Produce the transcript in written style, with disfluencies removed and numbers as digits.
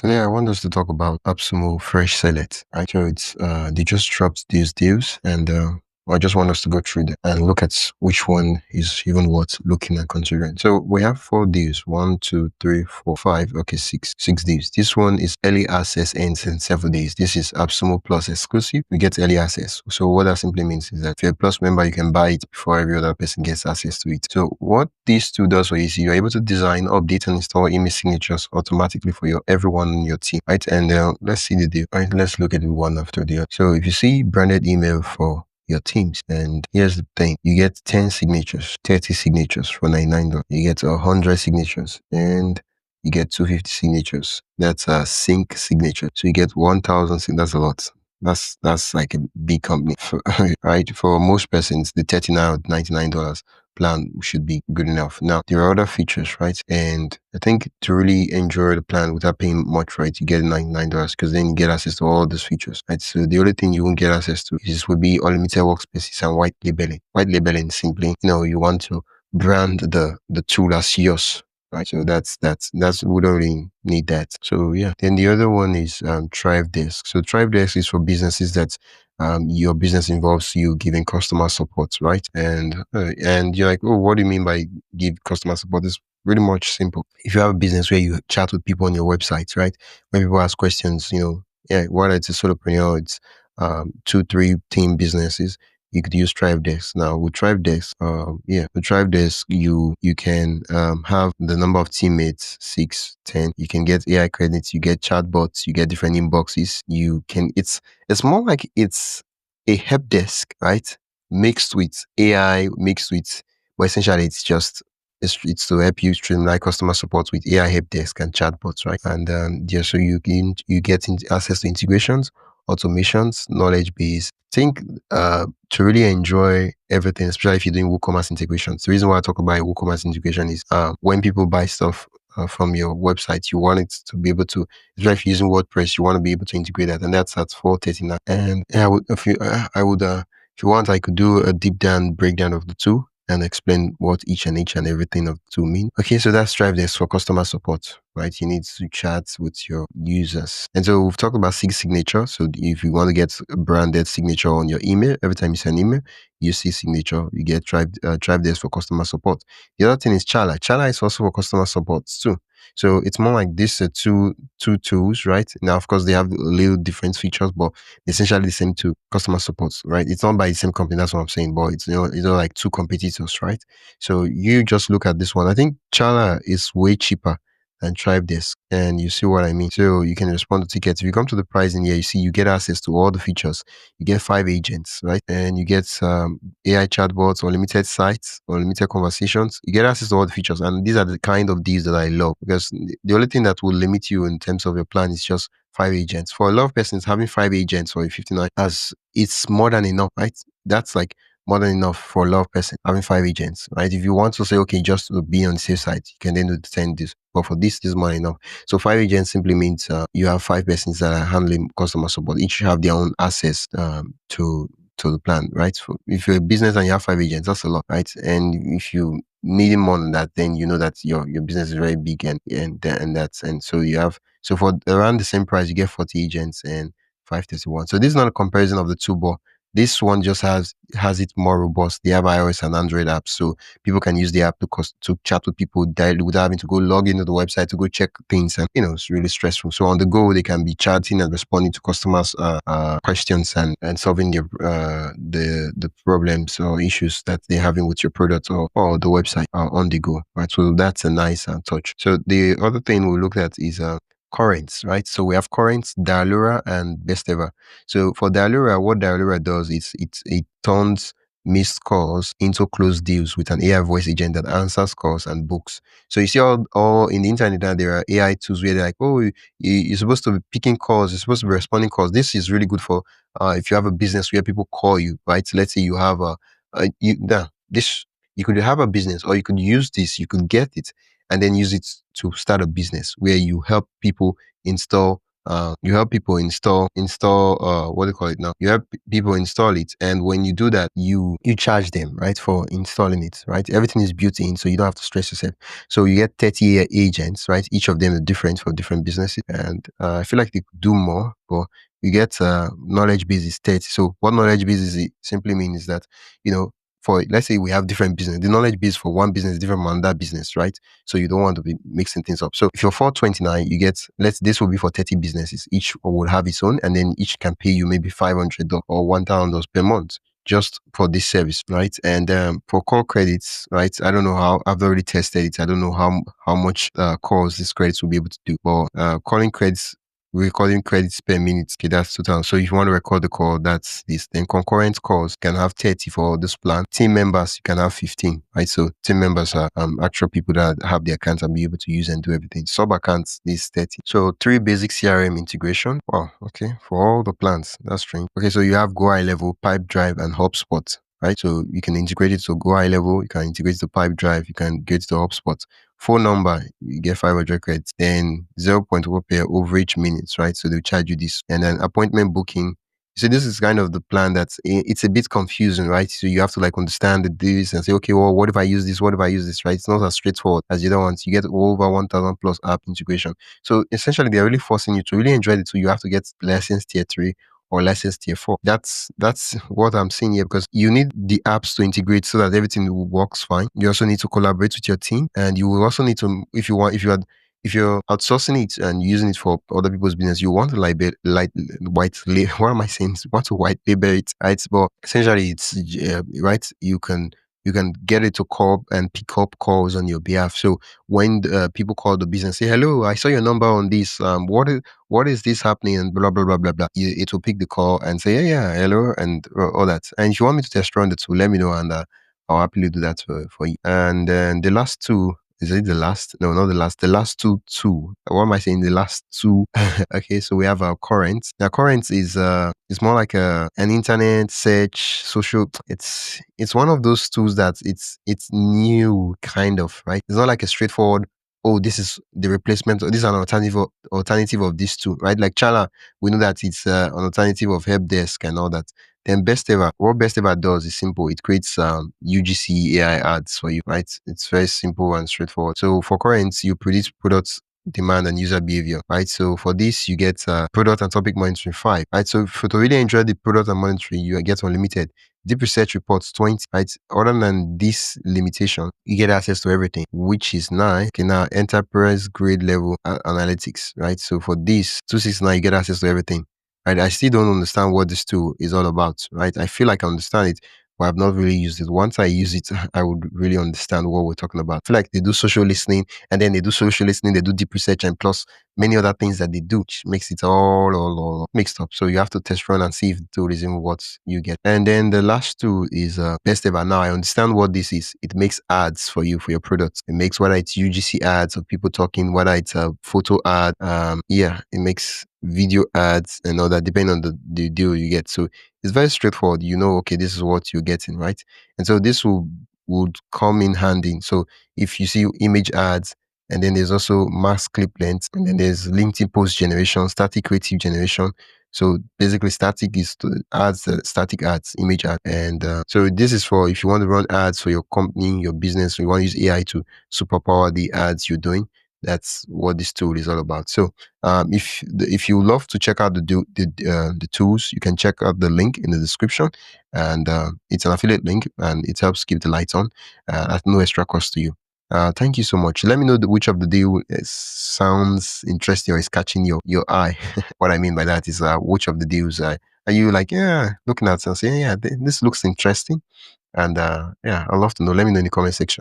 Today, I want us to talk about AppSumo Fresh Select. Right, so it's they just dropped these deals, and I just want us to go through them and look at which one is even worth looking and considering. So we have 4 deals: 1, 2, 3, 4, 5. Okay, six deals. This one is early access, ends in 7 days. This is AppSumo Plus exclusive. We get early access. So what that simply means is that if you're a Plus member, you can buy it before every other person gets access to it. So what these two does for you is you're able to design, update, and install email signatures automatically for everyone in your team, right? And let's see the deal, right? Let's look at it one after the other. So if you see branded email for your teams, and here's the thing: you get 10 signatures, 30 signatures for $99. You get 100 signatures, and you get 250 signatures. That's a sync signature. So you get 1,000. That's a lot. That's like a big company, right? For most persons, the $39 or $99 plan should be good enough. Now, there are other features, right? And I think to really enjoy the plan without paying much for it, you get $99 because then you get access to all those features, right? So the only thing you won't get access to would be unlimited workspaces and white labeling. White labeling simply, you want to brand the tool as yours. Right, so that's we don't really need that. So yeah, then the other one is Thrive Desk. So Thrive Desk is for businesses that your business involves you giving customer support, right? And you're like, oh, what do you mean by give customer support? It's pretty much simple. If you have a business where you chat with people on your website, right, when people ask questions, yeah, whether it's a solopreneur, it's 2, 3 team businesses, you could use Thrive Desk. Now with Thrive Desk, with Thrive Desk, you can have the number of teammates 6, 10. You can get AI credits, you get chatbots, you get different inboxes. You can it's more like it's a help desk, right? Mixed with AI, but essentially it's to help you streamline customer support with AI help desk and chatbots, right? And yeah, so you get access to integrations, automations, knowledge base. Think to really enjoy everything, especially if you're doing WooCommerce integrations. The reason why I talk about WooCommerce integration is when people buy stuff from your website, you want it to be able to, especially if you're using WordPress, you want to be able to integrate that, and that's at 439. And yeah, if you want, I could do a deep down breakdown of the two and explain what each and everything of the two mean. Okay, so that's Thrive Desk for customer support, right? You need to chat with your users. And so we've talked about signature. So if you want to get a branded signature on your email, every time you send an email, you see signature, you get Thrive Desk for customer support. The other thing is Chala. Chala is also for customer support too. So it's more like this two tools, right? Now, of course, they have little different features, but essentially the same to customer support, right? It's not by the same company, that's what I'm saying, but it's like two competitors, right? So you just look at this one. I think Chala is way cheaper than Thrive Desk, and you see what I mean. So you can respond to tickets. If you come to the pricing here, you see you get access to all the features. You get 5 agents, right? And you get AI chatbots, unlimited sites, unlimited conversations. You get access to all the features, and these are the kind of deals that I love, because the only thing that will limit you in terms of your plan is just 5 agents. For a lot of persons, having 5 agents or a 59 it's more than enough, right? That's like more than enough for a lot of person having 5 agents, right? If you want to say, okay, just to be on the safe side, you can then do the 10 this. But for this is more than enough. So 5 agents simply means you have 5 persons that are handling customer support. Each have their own access to the plan, right? If you're a business and you have 5 agents, that's a lot, right? And if you needing more than that, then you know that your business is very big, and so you have, so for around the same price, you get 40 agents and 531. So this is not a comparison of the two, but this one just has it more robust. They have iOS and Android apps, so people can use the app to chat with people directly without having to go log into the website to go check things, and it's really stressful. So on the go, they can be chatting and responding to customers' questions and solving the problems or issues that they're having with your product or the website on the go, right? So that's a nice touch. So the other thing we looked at is currents, right? So we have currents, Dialura, and Best Ever. So for Dialura, what Dialura does is it turns missed calls into closed deals with an AI voice agent that answers calls and books. So you see all in the internet that there are AI tools where they're like, oh, you're supposed to be picking calls, you're supposed to be responding calls. This is really good for if you have a business where people call you, right? So let's say you have you could have a business, or you could use this, you could get it and then use it to start a business where you help people install You help people install what do you call it now? You help people install it, and when you do that, you charge them, right, for installing it, right? Everything is built in, so you don't have to stress yourself. So you get 30 agents, right? Each of them is different for different businesses, and I feel like they could do more, but you get knowledge base is 30. So what knowledge base is it simply means is that, you know, for let's say we have different business, the knowledge base for one business is different from another business, right? So you don't want to be mixing things up. So if you're 429, you get, this will be for 30 businesses. Each will have its own, and then each can pay you maybe $500 or $1,000 per month just for this service, right? And for call credits, right? I don't know how, I've already tested it. I don't know how much calls these credits will be able to do. But calling credits, recording credits per minute, okay, that's 2,000. So if you want to record the call, that's this. Then concurrent calls can have 30 for this plan. Team members, you can have 15, right? So team members are actual people that have the accounts and be able to use and do everything. Sub accounts is 30. So 3 basic CRM integration. Wow, okay, for all the plans. That's strange. Okay, so you have Go High Level, Pipe Drive, and HubSpot. Right, so you can integrate it to Go High Level, you can integrate it to Pipe Drive, you can get to HubSpot. Phone number, you get 500 credits, then 0.1 per overage minutes, right? So they'll charge you this. And then appointment booking. So this is kind of the plan that's, it's a bit confusing, right? So you have to like understand the deals and say, okay, well, what if I use this? What if I use this, right? It's not as straightforward as the other ones. You get over 1,000 plus app integration. So essentially, they're really forcing you to really enjoy it. So you have to get license tier 3 or license tier 4. That's what I'm seeing here, because you need the apps to integrate so that everything works fine. You also need to collaborate with your team, and you will also need to, if you're outsourcing it and using it for other people's business, you want to what am I saying? You want to white label it, right? But essentially, it's right. You can get it to call and pick up calls on your behalf. So when people call the business, say, "Hello, I saw your number on this. What is this happening?" and blah blah blah blah blah. It will pick the call and say, "Yeah, yeah, hello," and all that. And if you want me to test run the tool, let me know, and I'll happily do that for you. And then the last two. Is it the last? No, not the last. The last two. What am I saying? The last two. Okay, so we have our current. Now, current is it's more like an internet search, social. It's one of those tools that it's new, kind of, right? It's not like a straightforward, oh, this is the replacement, or this is an alternative of this tool, right? Like Chala, we know that it's an alternative of help desk and all that. Then Best Ever, what Best Ever does is simple. It creates UGC AI ads for you, right? It's very simple and straightforward. So for currents, you predict products demand and user behavior, right? So for this, you get product and topic monitoring 5, right? So to really enjoy the product and monitoring, you get unlimited. Deep research reports 20, right? Other than this limitation, you get access to everything, which is nice. Okay, now enterprise grade level analytics, right? So for this 269, you get access to everything. Right, I still don't understand what this tool is all about, right? I feel like I understand it, but I've not really used it. Once I use it, I would really understand what we're talking about. I feel like they do social listening, and then they do social listening, they do deep research, and plus many other things that they do, which makes it all mixed up. So you have to test run and see if the tool is in what you get. And then the last tool is Best Ever. Now I understand what this is. It makes ads for you for your products. It makes, whether it's UGC ads of people talking, whether it's a photo ad, yeah, it makes video ads and all that, depending on the deal you get. So it's very straightforward. You know, okay, this is what you're getting, right? And so this would come in handy. So if you see image ads, and then there's also mass clip length, and then there's LinkedIn post generation, static creative generation. So basically, static is ads, static ads, image ads, and so this is for if you want to run ads for your company, your business. You want to use AI to superpower the ads you're doing. That's what this tool is all about. So if you love to check out the tools, you can check out the link in the description, and it's an affiliate link, and it helps keep the lights on at no extra cost to you. Thank you so much. Let me know which of the deal sounds interesting or is catching your eye. What I mean by that is which of the deals are you like, yeah, looking at and saying, yeah, this looks interesting, and yeah, I'd love to know. Let me know in the comment section.